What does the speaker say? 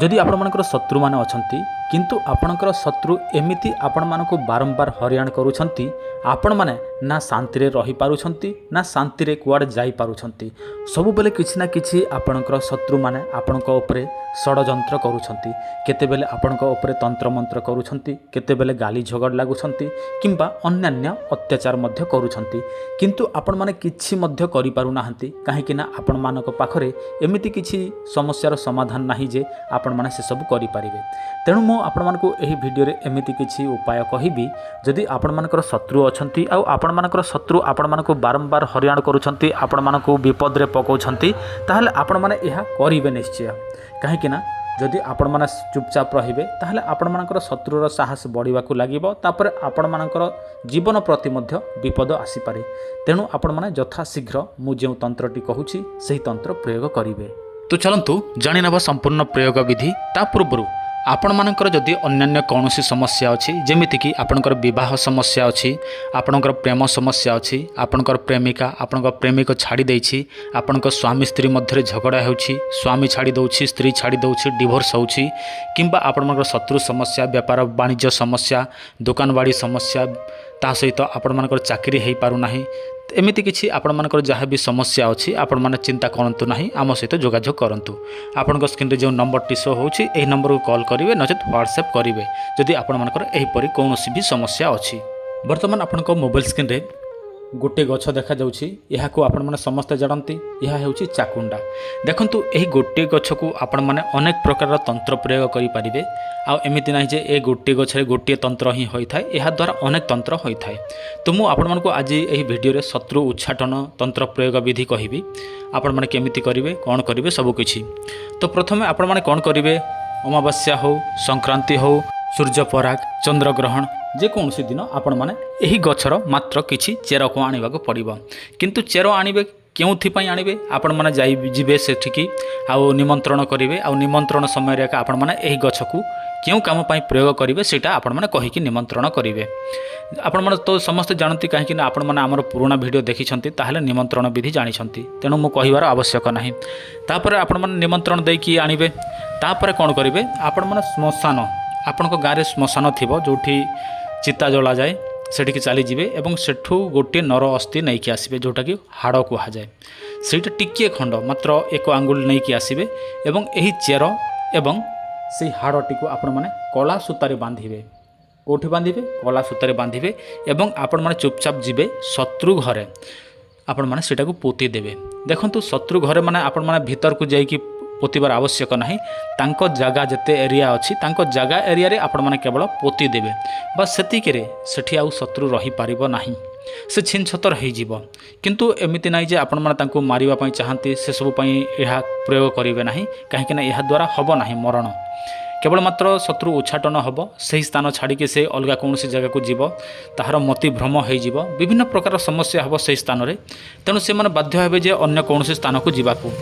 जदि आपणकर शत्रु माने अछंती किंतु आपणकर शत्रु एमिति आपण मानकु बारंबार हरियाण करूछंती आपण माने ना शांति रे रही पारुछंती ना शांति रे कुआड जाई पारुछंती सब बेले किछि ना किछि आपणकर शत्रु माने आपणक उपरे षडयंत्र करूछंती केते बेले आपणक उपरे तंत्र मंत्र करूछंती केते बेले गाली झगड़ लागुछंती किंबा अन्यान्य अत्याचार मध्य करूछंती किंतु आपण माने किछि मध्य करि पारु नाहंती काहे कि ना आपण मानक पाखरे एमिति किछि समस्यार समाधान नाही जे आपण माने से सब करि पारिबे। तेणु मो आपण मानकु एही वीडियो रे एमिति किछि उपाय कहिबी जदि आपण मानकर शत्रु अछंती आ आपण मानकर शत्रु आपण मानकु बारंबार हरियाण करूछंती आपण मानकु विपद रे पकाउछंती ताहले आपण माने एहा करिवे निश्चय काहे कि ना जदि आपण माने चुपचाप रहिबे ताहले आपण मानकर शत्रुर साहस बढ़िबाकू लागिबो तापर आपण मानकर जीवन प्रति मध्य विपद आसी पारे। तेणु आपण माने यथा शीघ्र मु जे तंत्रटी कहूची सही तंत्र प्रयोग करिवे। तो चलंतु जानि नबा संपूर्ण प्रयोग विधि। ता पूर्वरु आपण मानकर जदि अन्यान्य कौनसी समस्या अछि जेमिति कि आपणकर विवाह समस्या अछि आपणकर प्रेम समस्या अछि आपणकर प्रेमिका आपणकर प्रेमिक छाड़ी देछि आपणकर स्वामी स्त्री मध्य झगड़ा होछि स्वामी छाड़ी दउछि स्त्री छाड़ी दउछि डिवोर्स होछि किंबा आपणकर शत्रु समस्या व्यापार वाणिज्य समस्या दुकान बाड़ी समस्या ता सहित आपण मानकर चाकरी हेई पारु नाही एमिति किछि आपण मानकर जहाँ भी समस्या अछि आपण माने चिंता करंतु नाही आम सहित जोगाजोग करंतु। आपण स्क्रीन रे जो नंबर टी शो होछि एही नंबर को कॉल करिवे नचेत व्हाट्सएप करिवे जदि आपण मानकर एही परि कोनोसी भी समस्या अछि। वर्तमान आपण मोबाइल स्क्रीन रे गोटे गछ देखा जाउछि एहाकू आपण माने समस्त जानती यह हेउछि चाकुंडा। देखंतु एही गोटे गछ को आपण माने अनेक प्रकार तंत्र प्रयोग करि परिबे आ एमिति नाही जे ए गोटे गछरे गोटे तंत्र ही होई थाए एहा द्वारा अनेक तंत्र होई थाए। तो मु आपण मानको आज एही वीडियो रे शत्रु उच्चाटन तंत्र प्रयोग विधि कहिबी आपण माने केमिति करिवे कोन करिवे सब किछि। तो प्रथमे आपण माने कोन करिवे अमावास्या हो संक्रांति हो सूर्य पराग चंद्रग्रहण जेकोसी दिन आपण माने एही गछर मात्र किछि चेर को आनिबाको पड़िबो किंतु चेर आनिबे केउथि आनिबे आपण माने जाई जिबे सेठिकी आउ निमंत्रण करिवे आउ निमंत्रण समय रे आपण माने एही गछ को क्यों काम पाई प्रयोग करिवे सेटा आपण माने कहिकी निमंत्रण करिवे। आपण माने तो समस्त जानती काहे ना आपण माने हमर पुराना वीडियो देखिछंती ताहले निमंत्रण विधि जानिछंती तेणु मु कहिवार आवश्यक नाही। तापर आपण माने निमंत्रण देकी आनिबे तापर कोन करिवे आपण माने श्मशान आपणको गारे श्मशान थिबो जोठी चिता जला जाए सेठी चली जिवे एवं सेठू गोटे नर अस्थि नहीं कि आसबे जोटा कि हाड़ कह जाए सेटा टिके खंड मात्र एक आंगुल नहीं कि आसबे एवं एही चेर एवं से हाड़टी को आपण माने कला सूतारे बांधिबे कोठी बांधिबे कला सूतारे बांधिबे एवं आपण माने चुपचाप जिबे शत्रु घरे आपण माने सेटा को पोती देबे। देखंतु शत्रु घरे माने आपण माने भीतर को जाई कि पोतीबार आवश्यक नाही तांको जगह जते एरिया अछि तांको जगह एरिया रे आपण माने केवल पोती देबे बस सेतिके रे सेठी आउ शत्रु रही पारिबो नाही से छिन छतर हो जीव किंतु एमिति नाही जे आपण माने तांको मारिबा पई चाहंती से सब पई एहा प्रयोग करिवे नाही काहे ना एहा द्वारा हबो नाही मरण केवल मात्र शत्रु उच्चाटन हब सही स्थान छाड़ी के से अलग कौन जगह को जीव ताहार मति भ्रम हो विभिन्न प्रकार समस्या हब सही स्थान रे तेणु से माने बाध्य हेबे जे अन्य कौन स्थान को जीवाकू।